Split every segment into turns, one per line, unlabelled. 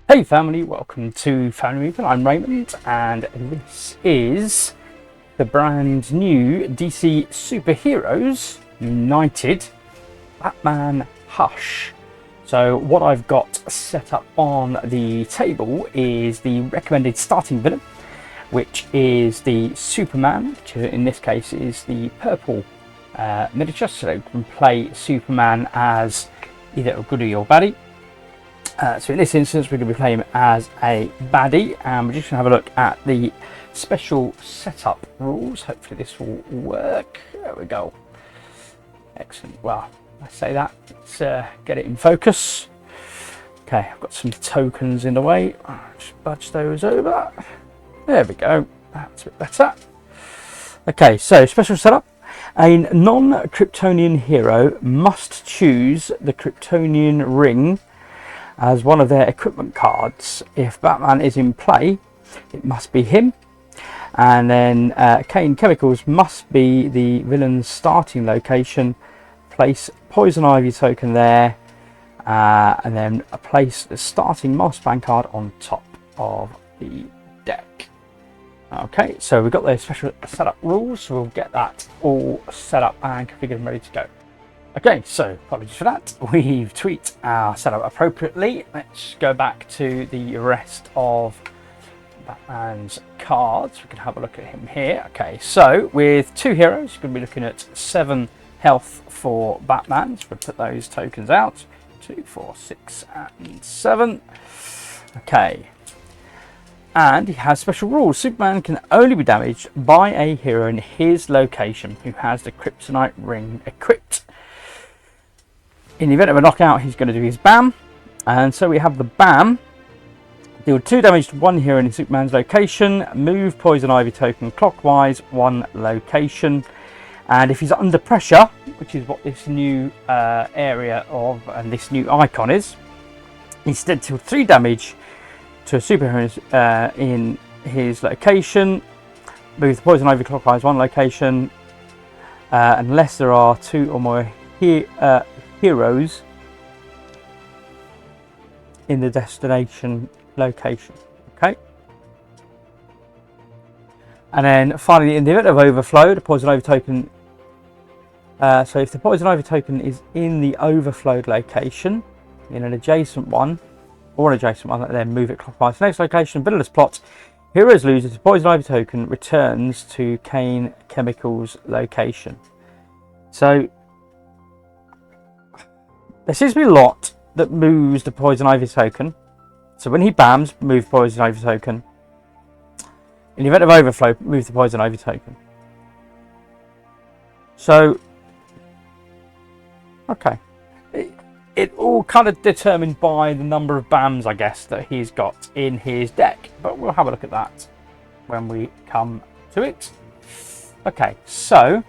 Hey family, welcome to Family Movement. I'm Raymond and this is the brand new DC Superheroes United Batman Hush. So what I've got set up on the table is the recommended starting villain, which is the Superman, which in this case is the purple miniature, so you can play Superman as either a goodie or baddie. So in this instance we're going to be playing him as a baddie, and we're just going to have a look at the special setup rules. Hopefully this will work. There we go. Excellent. Well, I say that, let's get it in focus. Okay, I've got some tokens in the way. I'll just budge those over. There we go. That's a bit better. Okay, so special setup. A non-Kryptonian hero must choose the Kryptonian ring as one of their equipment cards. If Batman is in play, it must be him. And then Kane Chemicals must be the villain's starting location. Place Poison Ivy token there, and then place the starting master plan card on top of the deck. Okay, so we've got those special setup rules, so we'll get that all set up and configured and ready to go. Okay, so apologies for that. We've tweaked our setup appropriately. Let's go back to the rest of Batman's cards. We can have a look at him here. Okay, so with two heroes, you're going to be looking at 7 health for Batman. So we'll put those tokens out. 2, 4, 6, and 7. Okay. And he has special rules. Superman can only be damaged by a hero in his location who has the Kryptonite ring equipped. In the event of a knockout, he's going to do his BAM. And so we have the BAM. Deal 2 damage to one hero in Superman's location. Move Poison Ivy token clockwise 1 location. And if he's under pressure, which is what this new area of and this new icon is, instead deal 3 damage to a superhero in his location. Move the Poison Ivy clockwise 1 location. Unless there are 2 or more heroes in the destination location. Okay, and then finally, in the event of overflow, the Poison Ivy token, so if the Poison Ivy token is in the overflowed location, in an adjacent one or an adjacent one, then move it clockwise to the next location. Villainous plot: heroes loses, the Poison Ivy token returns to Kane Chemicals location. So there seems to be a lot that moves the Poison Ivy token. So when he BAMs, move Poison Ivy token. In the event of overflow, move the Poison Ivy token. So, okay. It all kind of determined by the number of BAMs, I guess, that he's got in his deck. But we'll have a look at that when we come to it. Okay, so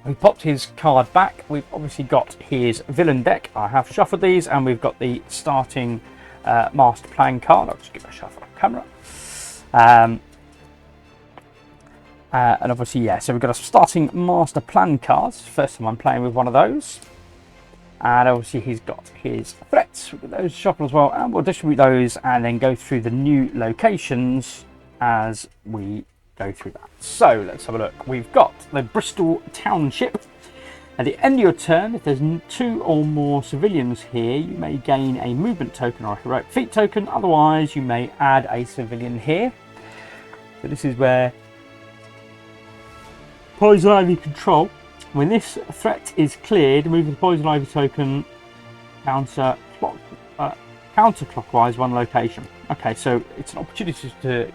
we popped his card back. We've obviously got his villain deck. I have shuffled these, and we've got the starting master plan card. I'll just give it a shuffle on camera. And obviously, yeah, so we've got a starting master plan cards. First time I'm playing with one of those. And obviously he's got his threats. We've got those shuffled as well, and we'll distribute those and then go through the new locations as we go through that. So let's have a look. We've got the Bristol Township. At the end of your turn, if there's 2 or more civilians here, you may gain a movement token or a heroic feat token. Otherwise, you may add a civilian here. So this is where Poison Ivy control. When this threat is cleared, move the Poison Ivy token counterclockwise 1 location. Okay, so it's an opportunity to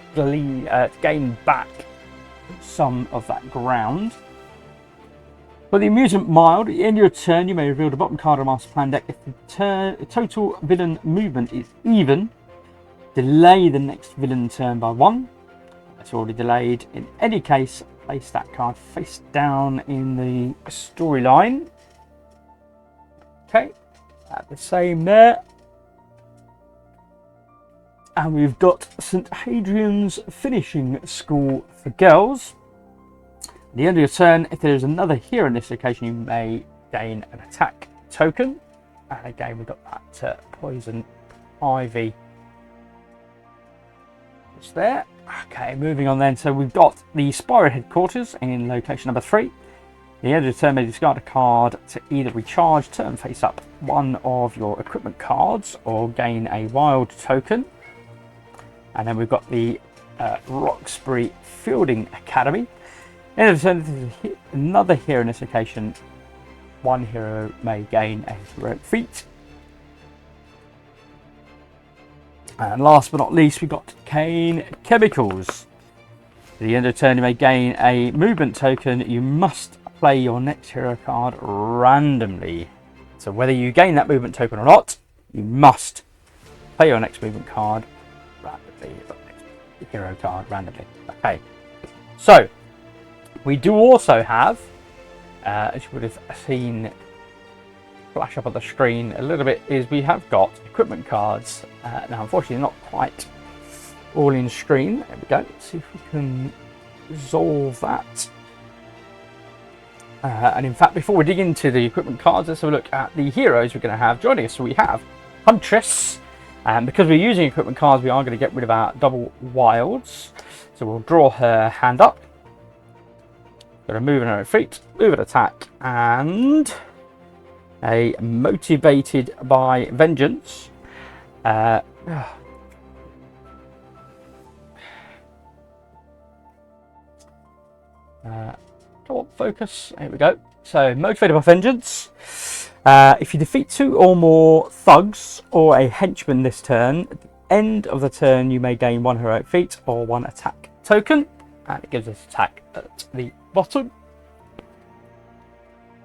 gain back some of that ground. For the amusement mild, at the end of your turn, you may reveal the bottom card of the master plan deck. If the total villain movement is even, delay the next villain turn by 1. That's already delayed. In any case, place that card face down in the storyline. Okay, the same there. And we've got St. Hadrian's Finishing School for Girls. At the end of your turn, if there is another hero in this location, you may gain an attack token. And again, we've got that Poison Ivy It's there. Okay, moving on then. So we've got the Spyro headquarters in location number 3. The end of the turn may discard a card to either recharge turn face up one of your equipment cards or gain a wild token. And then we've got the Roxbury Fielding Academy. End of the turn, another hero in this location. One hero may gain a heroic feat. And last but not least, we've got Cane Chemicals. At the end of the turn, you may gain a movement token. You must play your next hero card randomly. So whether you gain that movement token or not, you must play your next movement card randomly. Next hero card randomly. Okay. So we do also have, as you would have seen flash up on the screen a little bit, is we have got equipment cards. Now unfortunately not quite all in screen. There we go. Let's see if we can resolve that. And in fact, before we dig into the equipment cards, let's have a look at the heroes we're going to have joining us. So we have Huntress, and because we're using equipment cards, we are going to get rid of our double wilds. So we'll draw her hand up. Going to move in her feet, move an attack, and a motivated by vengeance. Come on, focus. Here we go. So motivated by vengeance. If you defeat 2 or more thugs or a henchman this turn, at the end of the turn you may gain 1 heroic feat or 1 attack token, and it gives us attack at the bottom.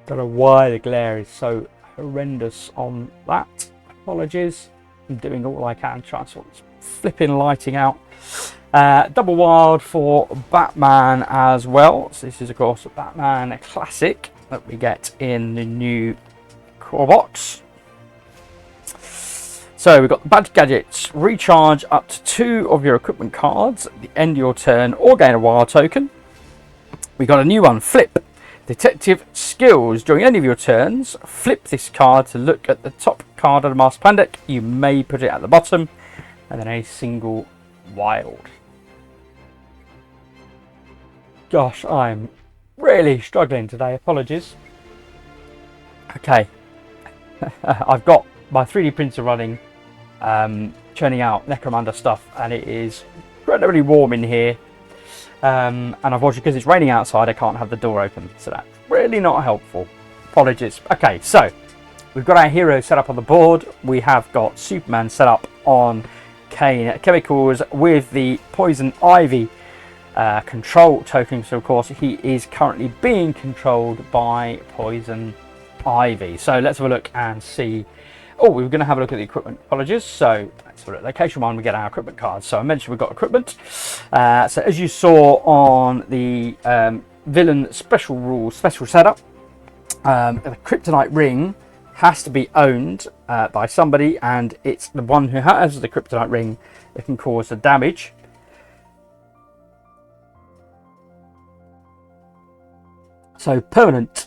Don't know why the glare is so horrendous on that. Apologies. I'm doing all I can, trying to sort this flipping lighting out. Double wild for Batman as well. So this is of course a Batman classic that we get in the new core box. So we've got the badge gadgets. Recharge up to 2 of your equipment cards at the end of your turn or gain a wild token. We got a new one, flip. Detective skills. During any of your turns, flip this card to look at the top card of the master plan deck. You may put it at the bottom, and then a single wild. Gosh, I'm really struggling today. Apologies. Okay, I've got my 3D printer running, churning out Necromunda stuff, and it is incredibly warm in here. And unfortunately, because it's raining outside, I can't have the door open, so that's really not helpful. Apologies. Okay, so we've got our hero set up on the board. We have got Superman set up on Cane Chemicals with the Poison Ivy control token. So of course he is currently being controlled by Poison Ivy. So let's have a look and see. Oh, we were going to have a look at the equipment. Apologies. So let's have a look. Location 1, we get our equipment cards. So I mentioned we've got equipment. So as you saw on the villain special rules, special setup, the kryptonite ring has to be owned by somebody, and it's the one who has the kryptonite ring that can cause the damage. So permanent.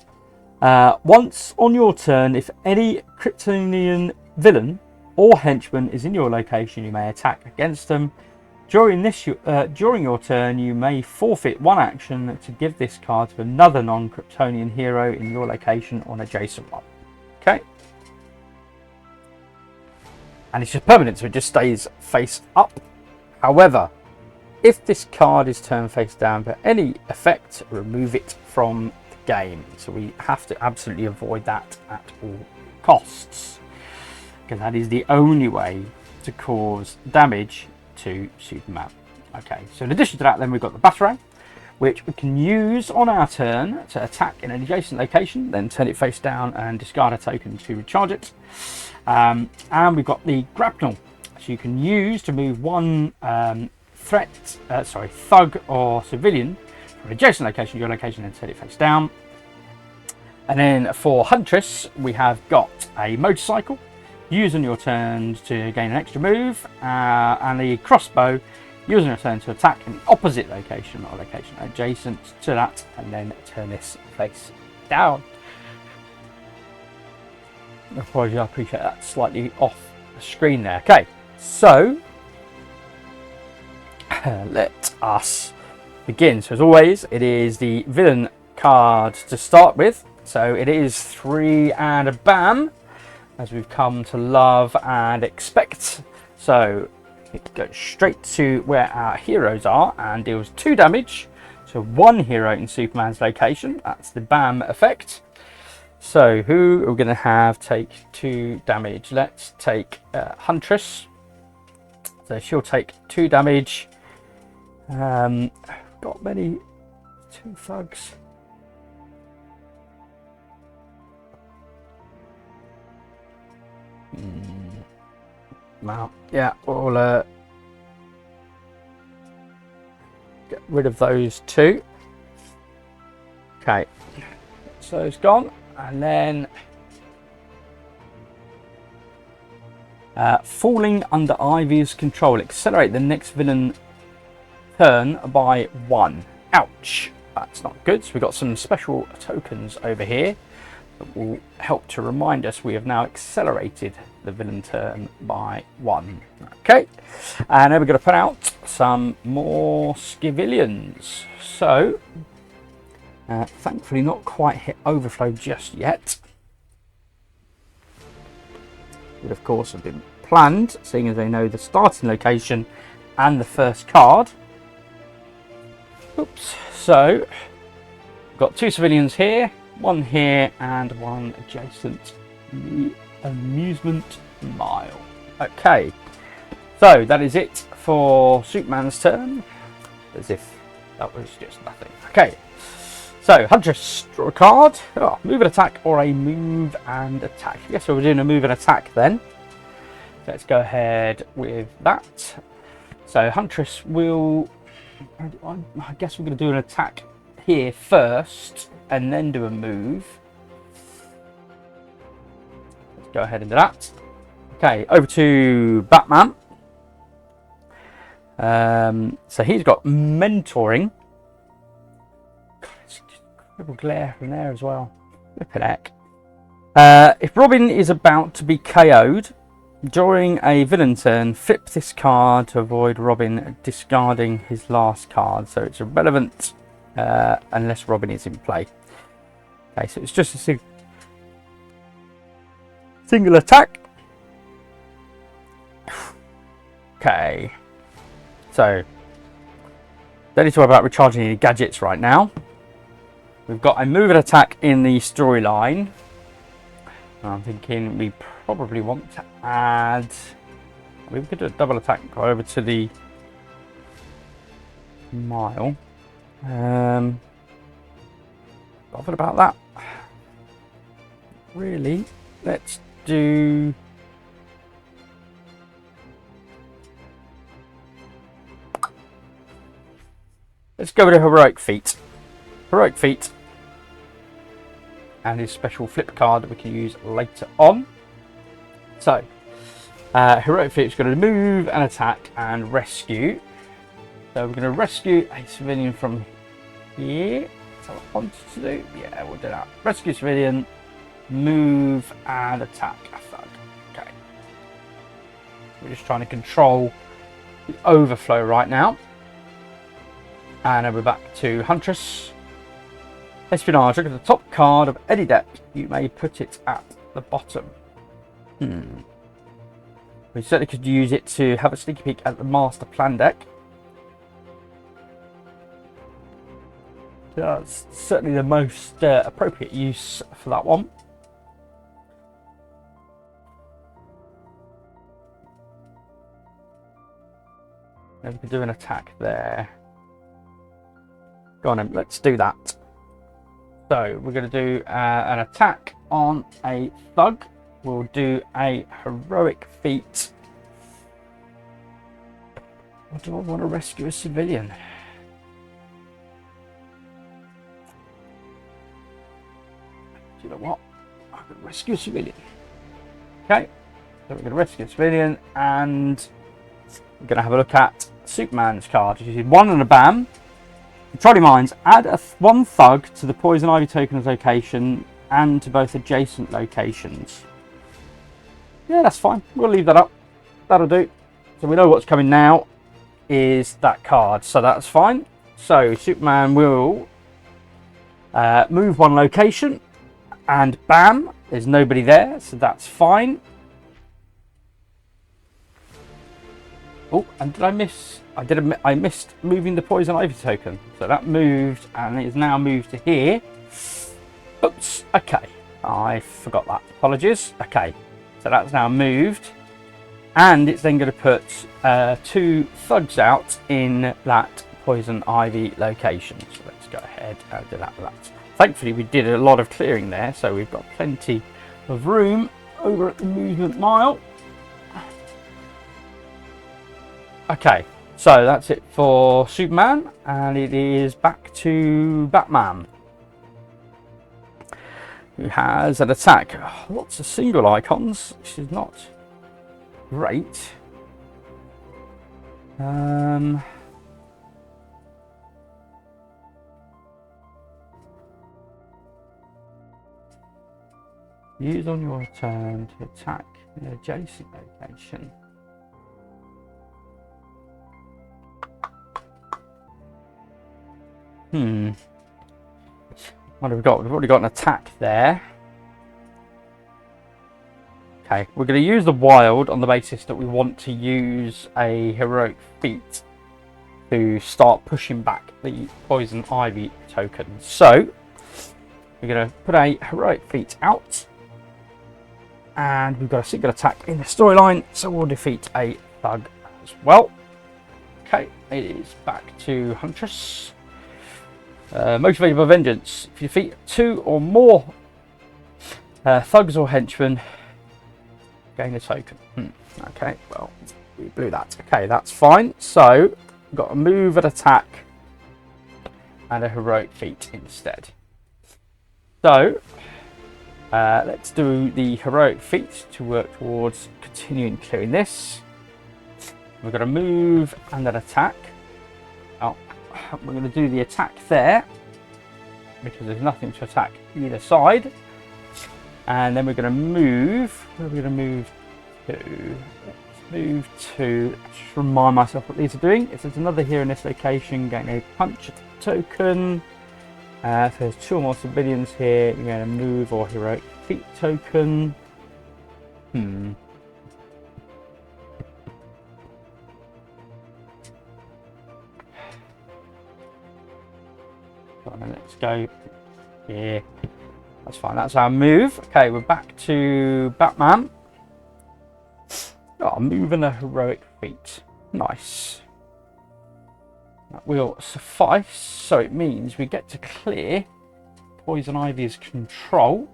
Once on your turn, if any Kryptonian villain or henchman is in your location, you may attack against them. During your turn, you may forfeit 1 action to give this card to another non-Kryptonian hero in your location or an adjacent one. Okay. And it's just permanent, so it just stays face up. However, if this card is turned face down for any effect, remove it from the game. So we have to absolutely avoid that at all costs, because that is the only way to cause damage to Superman. Okay, so in addition to that, then we've got the Batarang, which we can use on our turn to attack in an adjacent location, then turn it face down and discard a token to recharge it. And we've got the Grapnel, so you can use to move 1 thug or civilian from an adjacent location to your location and turn it face down. And then for Huntress, we have got a motorcycle. Use on your turn to gain an extra move, and the crossbow, use on your turn to attack in the opposite location or location adjacent to that, and then turn this face down. Apologies, I appreciate that slightly off the screen there. Okay, so Let us begin. So as always, it is the villain card to start with. So it is 3 and a bam, as we've come to love and expect. So it goes straight to where our heroes are and deals 2 damage. So 1 hero in Superman's location. That's the bam effect. So who are we going to have take 2 damage? Let's take Huntress. So she'll take 2 damage. Got many 2 thugs. Well, yeah, we'll get rid of those 2. Okay, so it's gone, and then falling under Ivy's control, accelerate the next villain turn by 1. Ouch, that's not good. So we've got some special tokens over here that will help to remind us we have now accelerated the villain turn by 1. Okay, and then we're going to put out some more civilians. So thankfully not quite hit overflow just yet. Would of course have been planned, seeing as they know the starting location and the first card. Oops. So we've got 2 civilians here, 1 here and 1 adjacent the amusement mile. Okay, so that is it for Superman's turn, as if that was just nothing. Okay, so Huntress, draw a card. Oh, move and attack or a move and attack. Yes, so we're doing a move and attack then. Let's go ahead with that. So Huntress will, I guess we're going to do an attack here first and then do a move. Let's go ahead and do that. Okay, over to Batman. So he's got mentoring. God, it's incredible glare from there as well. Look at that. If Robin is about to be KO'd during a villain turn, flip this card to avoid Robin discarding his last card. So it's irrelevant unless Robin is in play. Okay, so it's just a single attack. Okay, so don't need to worry about recharging any gadgets right now. We've got a move and attack in the storyline. I'm thinking we probably want to add, we could do a double attack and go over to the mile. Bothered about that. Really, let's do, let's go with a heroic feat. Heroic feat and his special flip card that we can use later on. So heroic feat is going to move and attack and rescue. So we're going to rescue a civilian from here. Is that what I wanted to do? Yeah, we'll do that. Rescue civilian, move and attack a thug. Okay. We're just trying to control the overflow right now. And then we're back to Huntress. Espionage, look at the top card of any deck. You may put it at the bottom. We certainly could use it to have a sneaky peek at the master plan deck. That's certainly the most appropriate use for that one. And we could do an attack there. Go on then, let's do that. So we're going to do an attack on a thug. We'll do a heroic feat. Or do I want to rescue a civilian? Do you know what? I'm going to rescue a civilian. Okay, so we're going to rescue a civilian and we're going to have a look at Superman's card. You see 1 and a bam. Trolley Mines, add one thug to the Poison Ivy token's location and to both adjacent locations. Yeah, that's fine. We'll leave that up. That'll do. So we know what's coming now. is that card, so that's fine. So Superman will move one location, and bam, there's nobody there, so that's fine. Oh, and did I miss? I missed moving the poison ivy token, so that moved, and it is now moved to here. Oops. Okay, I forgot that. Apologies. Okay, so that's now moved, and it's then going to put 2 thugs out in that poison ivy location. So let's go ahead and do that. Thankfully, we did a lot of clearing there, so we've got plenty of room over at the movement mile. Okay, so that's it for Superman, and it is back to Batman, who has an attack. Lots of single icons, which is not great. Use on your turn to attack an adjacent location. What have we got? We've already got an attack there. Okay, we're going to use the wild on the basis that we want to use a heroic feat to start pushing back the poison ivy token. So we're going to put a heroic feat out, and we've got a single attack in the storyline, so we'll defeat a thug as well. Okay, it is back to Huntress. Motivated by vengeance. If you defeat 2 or more thugs or henchmen, gain a token. Okay, well, we blew that. Okay, that's fine. So we've got a move, an attack, and a heroic feat instead. So let's do the heroic feat to work towards continuing clearing this. We've got a move and an attack. We're going to do the attack there because there's nothing to attack either side, and then we're going to move. Where are we going to move to? Let's move to. Just remind myself what these are doing. If there's another here in this location, gain a punch token. If there's 2 or more civilians here, you're going to move or heroic feat token. Let's go here. That's fine. That's our move. Okay, we're back to Batman. Oh, move and a heroic feat. Nice. That will suffice. So it means we get to clear Poison Ivy's control.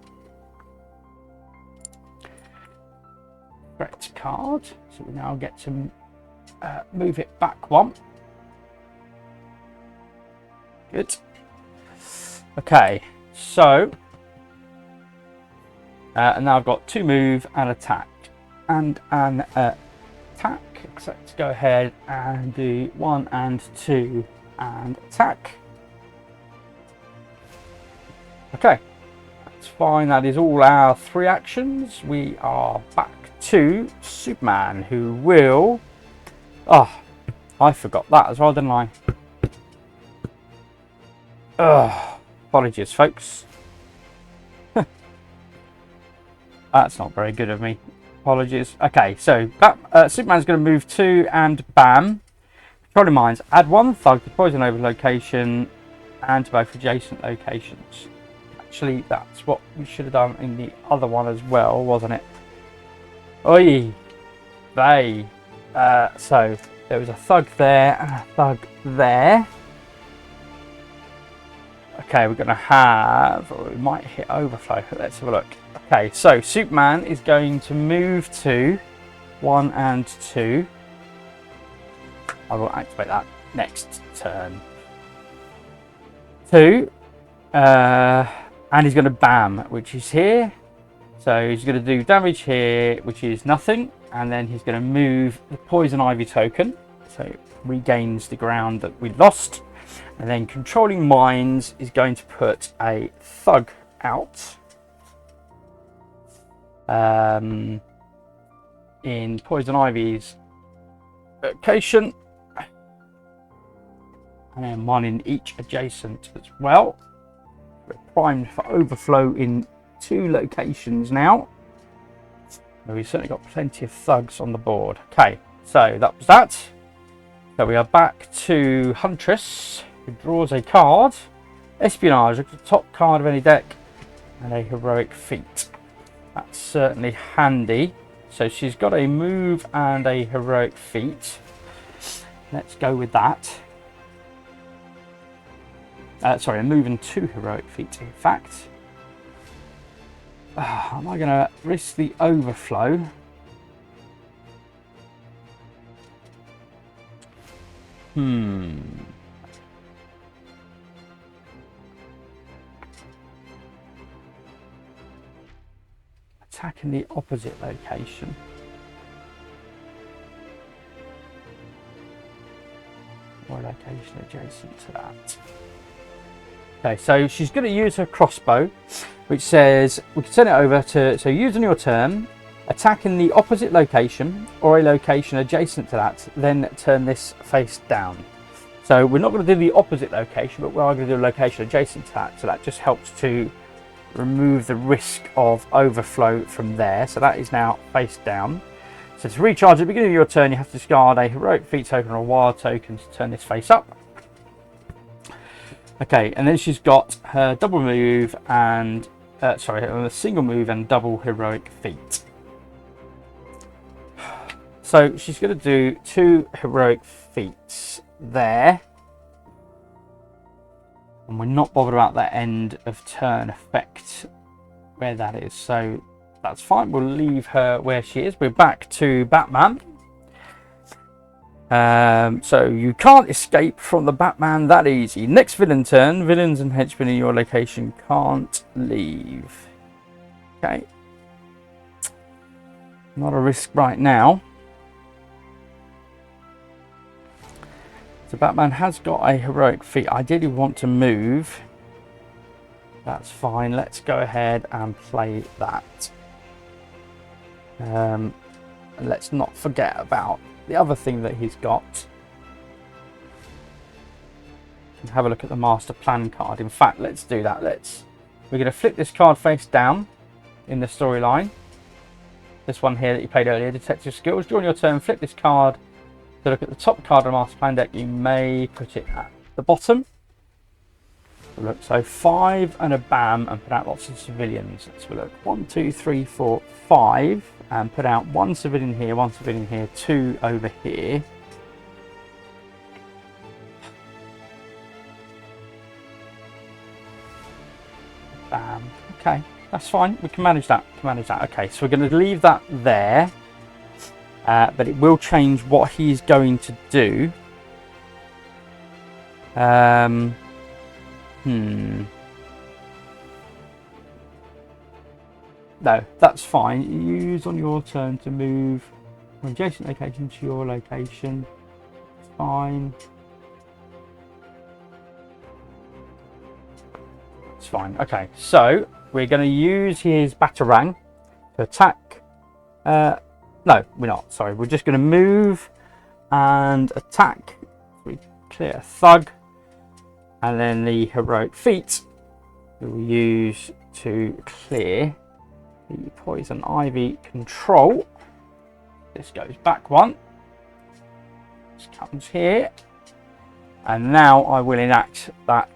Correct card. So we now get to move it back 1. Good. Okay, so and now I've got 2 move and attack and an attack. So let's go ahead and do 1 and 2 and attack. Okay, that's fine. That is all our 3 actions. We are back to Superman, who will. Oh, I forgot that as well, didn't I? Apologies, folks. That's not very good of me. Apologies. Okay, so Superman's going to move 2 and bam. Controlling Minds. Add 1 thug to poison over location and to both adjacent locations. Actually, that's what we should have done in the other one as well, wasn't it? Oi! They. So there was a thug there and a thug there. Okay, we're going to have, or we might hit overflow. Let's have a look. Okay, so Superman is going to move to 1 and 2. I will activate that next turn. 2. And he's going to bam, which is here. So he's going to do damage here, which is nothing. And then he's going to move the Poison Ivy token. So it regains the ground that we lost. And then Controlling Minds is going to put a thug out in Poison Ivy's location. and then one in each adjacent as well. We're primed for overflow in 2 locations now. We've certainly got plenty of thugs on the board. Okay, so that was that. So we are back to Huntress, who draws a card. Espionage, the top card of any deck, and a heroic feat. That's certainly handy. So she's got a move and a heroic feat. Let's go with that. Sorry, a move and 2 heroic feats, in fact. Am I going to risk the overflow? Attacking the opposite location. Or a location adjacent to that. Okay, so she's going to use her crossbow, which says we can send it over to, so use on your turn, attack in the opposite location or a location adjacent to that, then turn this face down. So we're not going to do the opposite location, but we are going to do a location adjacent to that. So that just helps to remove the risk of overflow from there. So that is now face down. So to recharge at the beginning of your turn, you have to discard a heroic feat token or a wild token to turn this face up. Okay, and then she's got her double move and a single move and double heroic feat. So she's going to do 2 heroic feats there, and we're not bothered about that end of turn effect where that is, so that's fine. We'll leave her where she is. We're back to Batman. So you can't escape from the Batman that easy. Next villain turn, villains and henchmen in your location can't leave. Okay, not a risk right now. So Batman has got a heroic feat. I did want to move. That's fine. Let's go ahead and play that. And let's not forget about the other thing that he's got. Have a look at the master plan card. In fact, let's do that. We're going to flip this card face down in the storyline. This one here that you played earlier, detective skills. During your turn, flip this card to look at the top card of the master plan deck. You may put it at the bottom. Look, so 5 and a bam, and put out lots of civilians. Let's have a look. 1, 2, 3, 4, 5, and put out 1 civilian here, 1 civilian here, 2 over here. Bam. Okay, that's fine. We can manage that. Okay, so we're going to leave that there, but it will change what he's going to do. No, that's fine. Use on your turn to move from adjacent location to your location. It's fine. It's fine. Okay, so we're going to use his batarang to attack. No, we're not. Sorry, we're just going to move and attack. We clear a thug, and then the heroic feat we'll use to clear the poison ivy control. This goes back 1. This comes here, and now I will enact that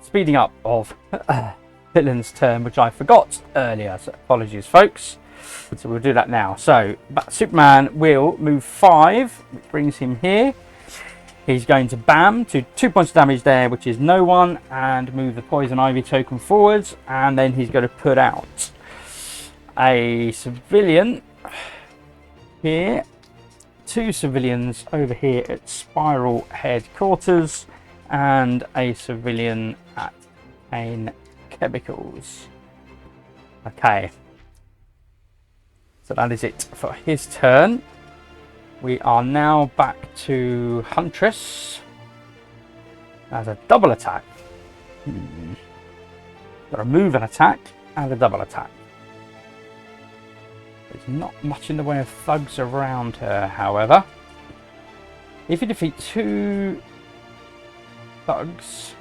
speeding up of villain's turn, which I forgot earlier. So apologies, folks. So we'll do that now. So Superman will move 5, which brings him here. He's going to bam to 2 points of damage there, which is no one, and move the poison ivy token forwards, and then he's going to put out a civilian here, 2 civilians over here at Spiral Headquarters, and a civilian at Kane Chemicals. Okay, so that is it for his turn. We are now back to Huntress as a double attack. Got a move and attack and a double attack. There's not much in the way of thugs around her, however. If you defeat 2 thugs,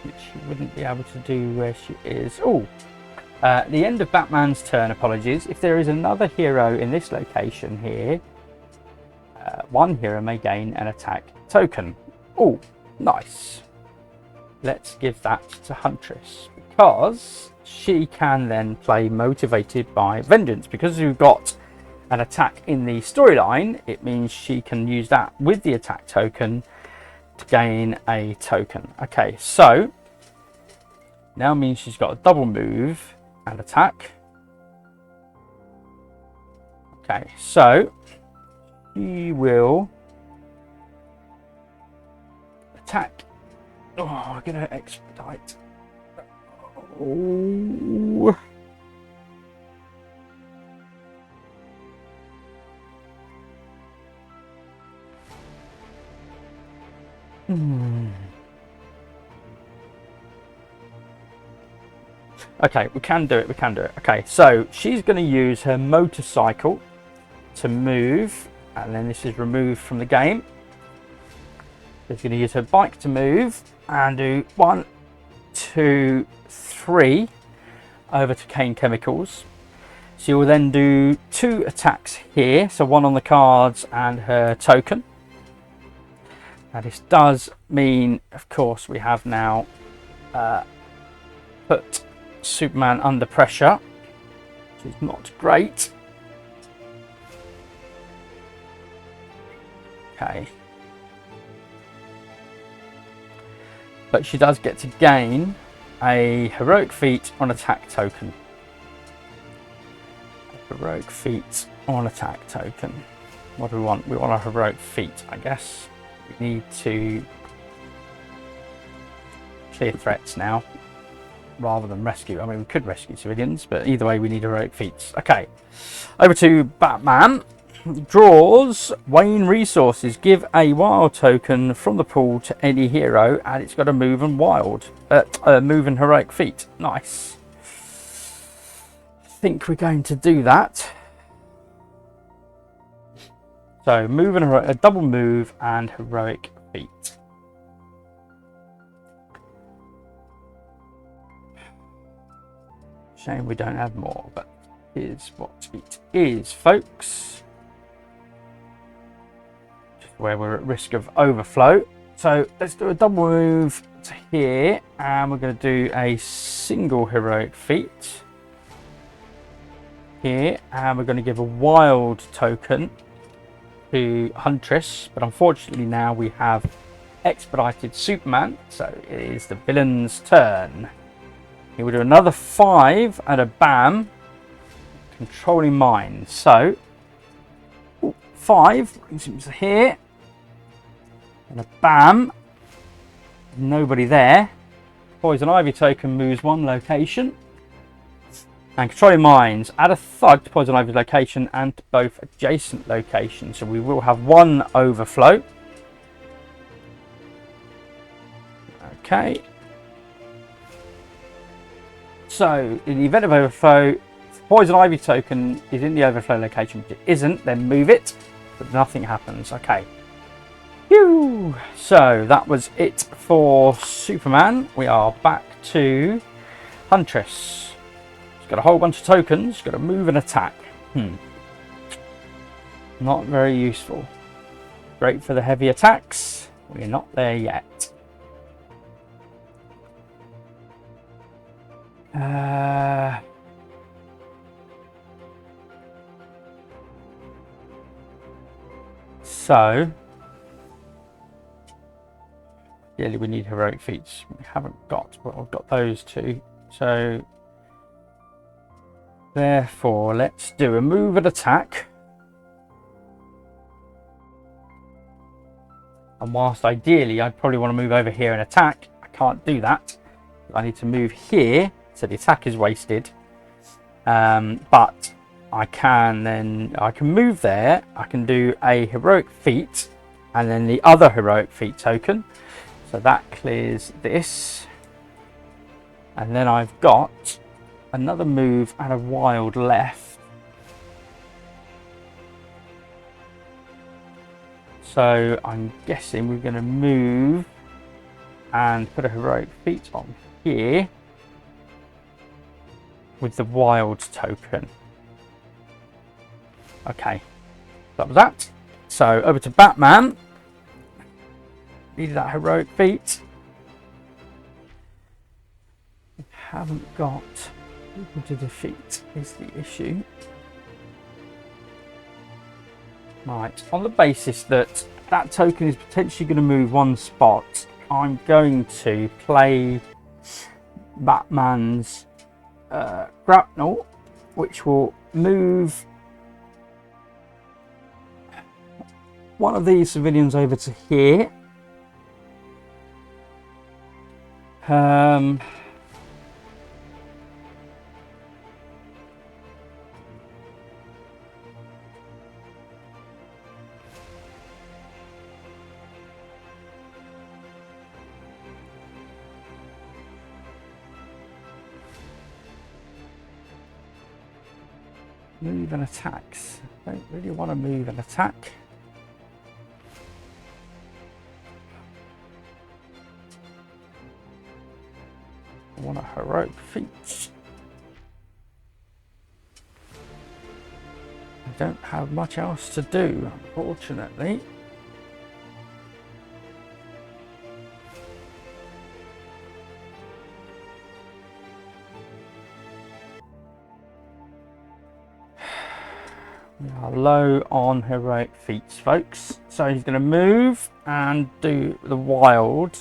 which you wouldn't be able to do where she is. Oh, the end of Batman's turn, apologies. If there is another hero in this location here, one hero may gain an attack token. Oh, nice. Let's give that to Huntress, because she can then play Motivated by Vengeance. Because you've got an attack in the storyline, it means she can use that with the attack token to gain a token. Okay, so now means she's got a double move and attack. Okay, so she will attack. Oh, I'm gonna expedite. Oh. Okay, we can do it. Okay, so she's going to use her motorcycle to move, and then this is removed from the game. She's going to use her bike to move and do 1, 2, 3 over to Kane Chemicals. She will then do 2 attacks here, so 1 on the cards and her token. Now this does mean, of course, we have now put Superman under pressure, which is not great. Okay. But she does get to gain a heroic feat on attack token. A heroic feat on attack token. What do we want? We want a heroic feat, I guess. We need to clear threats now, rather than rescue. I mean, we could rescue civilians, but either way, we need heroic feats. Okay, over to Batman. Draws Wayne resources. Give a wild token from the pool to any hero, and it's got a move and wild, move and heroic feat. Nice. I think we're going to do that. So move and a double move and heroic feat. Shame we don't have more, but here's what it is, folks. Just where we're at risk of overflow. So let's do a double move to here, and we're going to do a single heroic feat here, and we're going to give a wild token to Huntress, but unfortunately now we have expedited Superman, so it is the villain's turn. He will do another 5 and a bam, controlling minds. So 5 brings him to here, and a bam, nobody there. Poison Ivy token moves 1 location. And controlling minds, add a thug to Poison Ivy's location and to both adjacent locations. So we will have 1 overflow. Okay. So in the event of overflow, if Poison Ivy token is in the overflow location, but it isn't, then move it, but nothing happens. Okay. Phew. So that was it for Superman. We are back to Huntress. Got a whole bunch of tokens, got to move and attack. Not very useful. Great for the heavy attacks. We're not there yet. So really we need heroic feats. We haven't got, but I've got those 2. So therefore, let's do a move and attack. And whilst ideally I'd probably want to move over here and attack, I can't do that. I need to move here, so the attack is wasted. But I can move there. I can do a heroic feat and then the other heroic feat token. So that clears this. And then I've got another move and a wild left. So I'm guessing we're going to move and put a heroic feat on here with the wild token. Okay, that was that. So over to Batman. Needed that heroic feat. We haven't got people to defeat is the issue. Right, on the basis that that token is potentially going to move one spot, I'm going to play Batman's grapnel, which will move one of these civilians over to here. Move and attacks. I don't really want to move and attack. I want a heroic feat. I don't have much else to do, unfortunately. We are low on heroic feats, folks. So he's going to move and do the wild.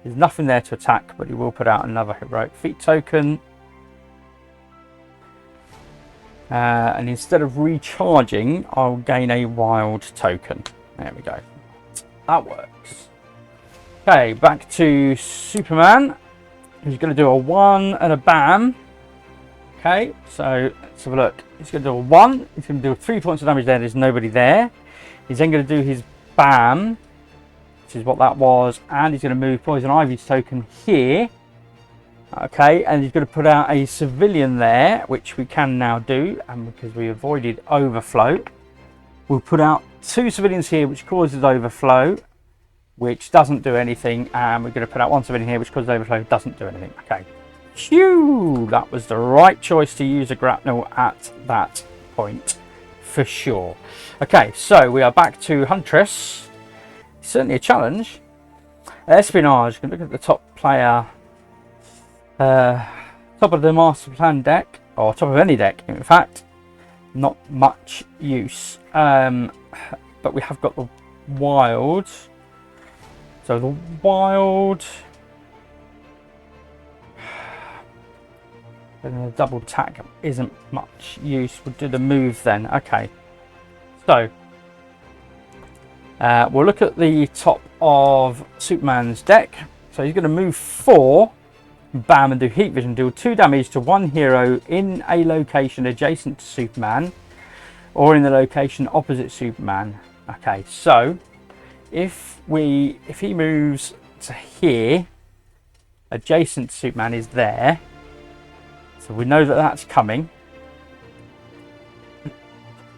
There's nothing there to attack, but he will put out another heroic feat token. And instead of recharging, I'll gain a wild token. There we go. That works. Okay, back to Superman. He's going to do a 1 and a bam. Okay, so let's have a look. He's going to do a 1. He's going to do 3 points of damage there. There's nobody there. He's then going to do his bam, which is what that was. And he's going to move Poison Ivy's token here. Okay, and he's going to put out a civilian there, which we can now do. And because we avoided overflow, we'll put out 2 civilians here, which causes overflow, which doesn't do anything. And we're going to put out 1 civilian here, which causes overflow, doesn't do anything. Okay. Phew, that was the right choice to use a grapnel at that point, for sure. Okay, so we are back to Huntress. Certainly a challenge. Espionage, you can look at the top player, top of the master plan deck, or top of any deck, in fact. Not much use. But we have got the wild. So the wild... And the double tack isn't much use. We'll do the move then. Okay. So, we'll look at the top of Superman's deck. So he's going to move 4. Bam, and do heat vision. Deal 2 damage to 1 hero in a location adjacent to Superman. Or in the location opposite Superman. Okay, so if he moves to here, adjacent to Superman is there. So we know that that's coming.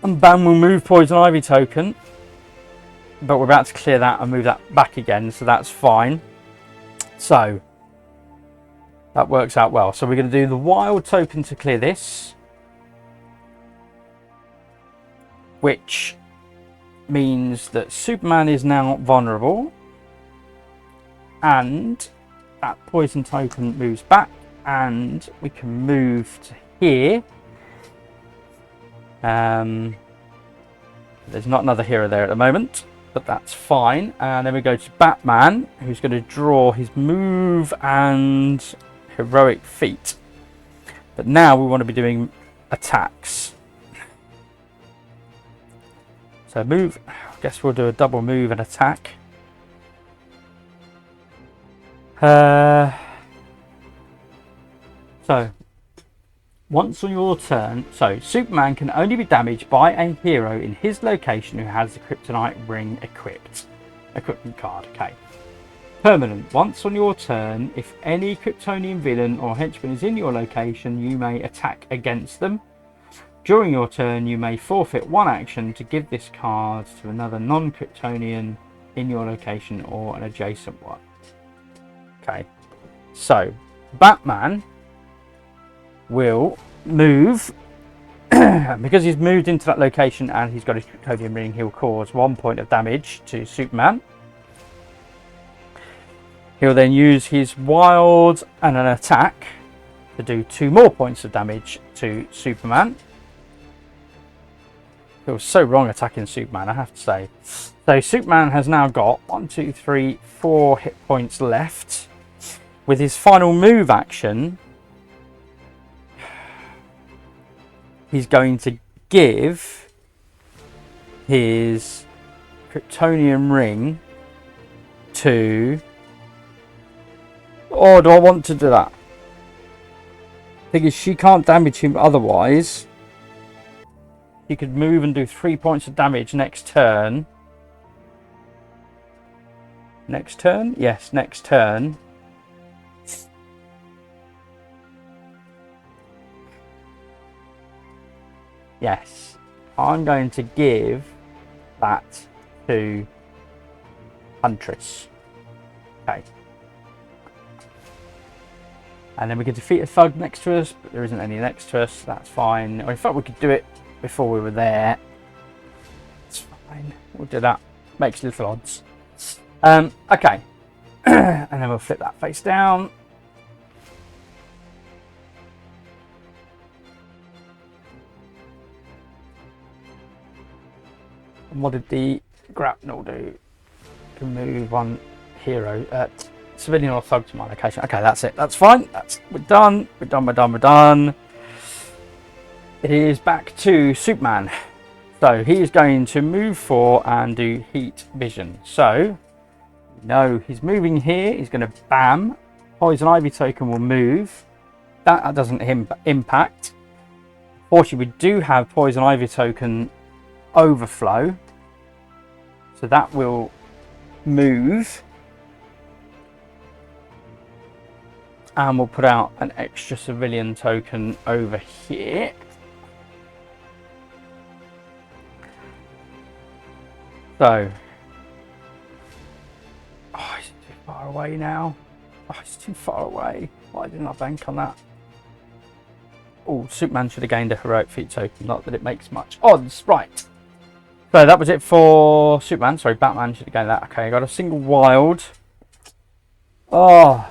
And bam, we'll move Poison Ivy token. But we're about to clear that and move that back again, so that's fine. So that works out well. So we're going to do the wild token to clear this. Which means that Superman is now vulnerable. And that poison token moves back. And we can move to here. There's not another hero there at the moment, but that's fine. And then we go to Batman, who's going to draw his move and heroic feat. But now we want to be doing attacks. So move, I guess we'll do a double move and attack. So, once on your turn, so Superman can only be damaged by a hero in his location who has the Kryptonite ring equipped. Equipment card, okay. Permanent. Once on your turn, if any Kryptonian villain or henchman is in your location, you may attack against them. During your turn, you may forfeit one action to give this card to another non-Kryptonian in your location or an adjacent one. Okay, so Batman will move because he's moved into that location and he's got his Kryptonian ring. He'll cause 1 point of damage to Superman. He'll then use his wild and an attack to do 2 more points of damage to Superman. Feels so wrong attacking Superman, I have to say. So Superman has now got 1, 2, 3, 4 hit points left. With his final move action, he's going to give his Kryptonian ring to... Oh, do I want to do that? Thing is, she can't damage him otherwise. He could move and do 3 points of damage next turn. Next turn? Yes, next turn. Yes. I'm going to give that to Huntress. Okay. And then we can defeat a thug next to us, but there isn't any next to us. That's fine. Or in fact, we could do it before we were there. It's fine. We'll do that. Makes little odds. Okay. And then we'll flip that face down. And what did the grapnel do? Can move one hero, civilian or thug to my location. Okay, that's it. That's fine. We're done. We're done. It is back to Superman. So he is going to move 4 and do heat vision. So no, he's moving here. He's going to bam. Poison Ivy token will move. That doesn't impact. Fortunately, we do have Poison Ivy token overflow. So that will move. And we'll put out an extra civilian token over here. So, oh, is it too far away now? Oh, it's too far away. Why didn't I bank on that? Oh, Superman should have gained a heroic feat token. Not that it makes much odds. Right. So that was it for Superman. Sorry, Batman should have gained that. Okay, I got a single wild. Oh.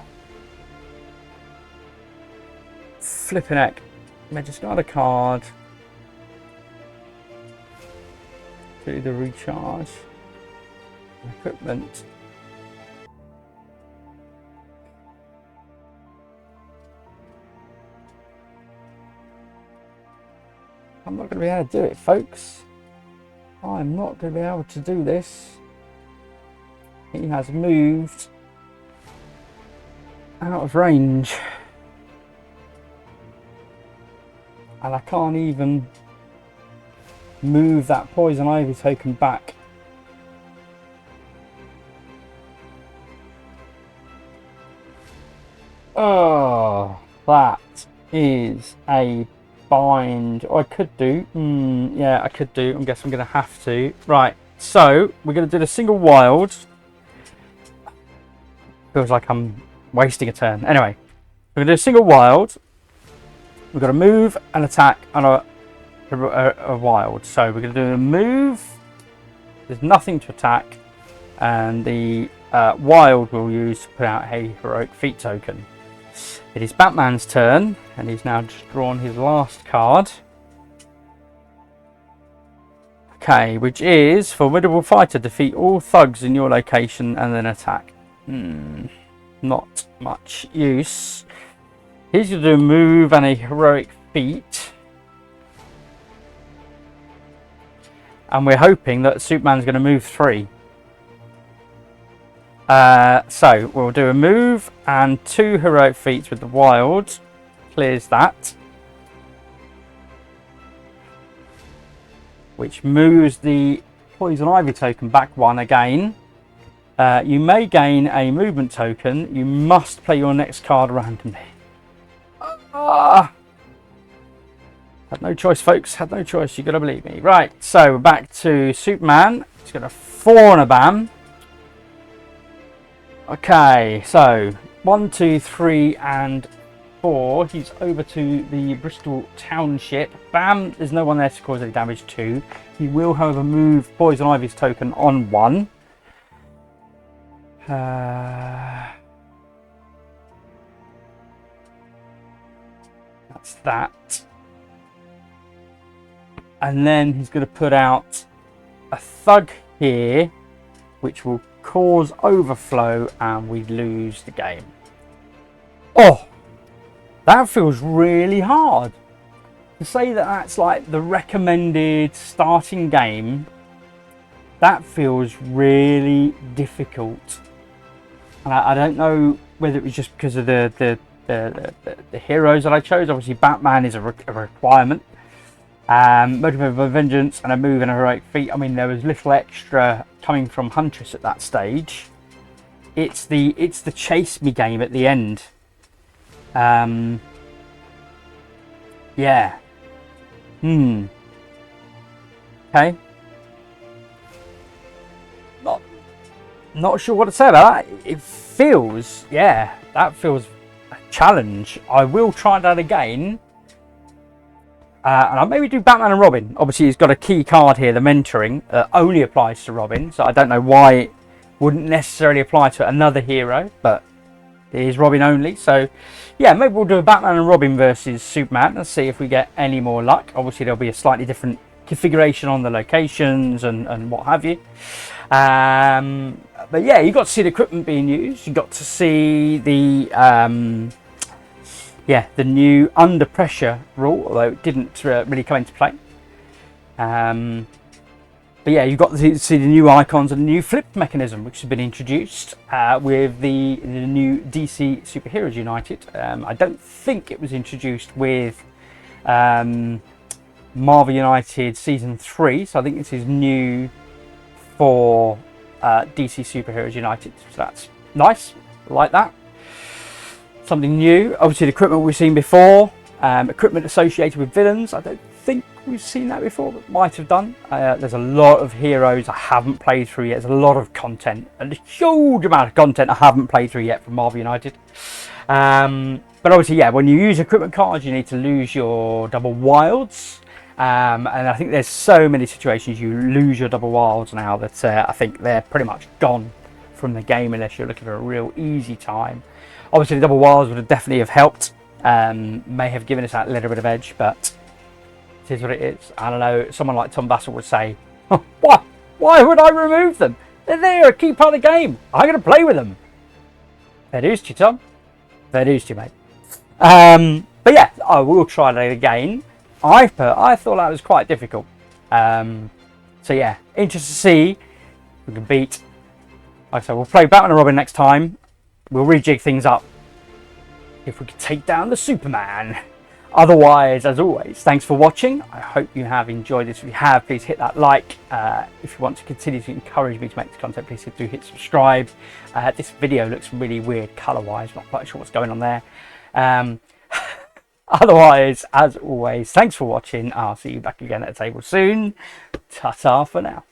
Flipping heck. I just got a card. Do the recharge. Equipment. I'm not going to be able to do it, folks. I'm not going to be able to do this. He has moved out of range. And I can't even move that Poison Ivy token back. Oh, that is a bind. I could do. Yeah, I could do. I guess I'm going to have to. Right, so we're going to do the single wild. Feels like I'm wasting a turn. Anyway, we're going to do a single wild. We've got to move, an attack, and a wild. So we're going to do a move. There's nothing to attack. And the wild we'll use to put out a heroic feat token. It is Batman's turn. And he's now just drawn his last card. Okay, which is Formidable Fighter. Defeat all thugs in your location and then attack. Not much use. He's going to do a move and a heroic feat. And we're hoping that Superman's going to move 3. So we'll do a move and 2 heroic feats with the wild. Clears that. Which moves the Poison Ivy token back 1 again. You may gain a movement token. You must play your next card randomly. Had no choice, folks. Had no choice. You got to believe me. Right. So we're back to Superman. He's got a 4 on a BAM. Okay. So 1, 2, 3, and 4. He's over to the Bristol Township. BAM. There's no one there to cause any damage to. He will, however, move Poison Ivy's token on 1. That's that. And then he's going to put out a Thug here, which will cause overflow, and we lose the game. Oh, that feels really hard. To say that that's like the recommended starting game, that feels really difficult. And I don't know whether it was just because of the heroes that I chose. Obviously, Batman is a requirement. Motivated by vengeance and a move and a heroic feat. I mean, there was little extra coming from Huntress at that stage. It's the chase me game at the end. Yeah. Okay. Not sure what to say about that. It feels, yeah, that feels a challenge. I will try that again. And I'll maybe do Batman and Robin. Obviously, he's got a key card here, the mentoring, only applies to Robin. So I don't know why it wouldn't necessarily apply to another hero, but it is Robin only. So yeah, maybe we'll do a Batman and Robin versus Superman and see if we get any more luck. Obviously, there'll be a slightly different configuration on the locations and what have you. But yeah, you got to see the equipment being used. You got to see the the new under pressure rule, although it didn't really come into play. But yeah, you got to see the new icons and the new flip mechanism, which has been introduced with the new DC Superheroes United. I don't think it was introduced with Marvel United Season 3, so I think this is new for DC Superheroes United. So that's nice, I like that. Something new. Obviously, the equipment we've seen before, equipment associated with villains. I don't think we've seen that before, but might have done. There's a lot of heroes I haven't played through yet. There's a lot of content, a huge amount of content I haven't played through yet from Marvel United. But obviously, yeah, when you use equipment cards, you need to lose your double wilds. And I think there's so many situations you lose your double wilds now that I think they're pretty much gone from the game unless you're looking for a real easy time. Obviously, the double wilds would have definitely have helped. May have given us that little bit of edge, but it is what it is. I don't know. Someone like Tom Bassel would say, oh, why would I remove them? They're a key part of the game. I'm going to play with them. Fair dues to you, Tom. Fair dues to you, mate. But yeah, I will try that again. I thought that was quite difficult. So yeah, interested to see if we can beat. Like I said, we'll play Batman and Robin next time. We'll rejig things up if we can take down the Superman. Otherwise, as always, thanks for watching. I hope you have enjoyed this. If you have, please hit that like. If you want to continue to encourage me to make this content, please do hit subscribe. This video looks really weird color-wise. Not quite sure what's going on there. Otherwise, as always, thanks for watching. I'll see you back again at the table soon. Ta-ta for now.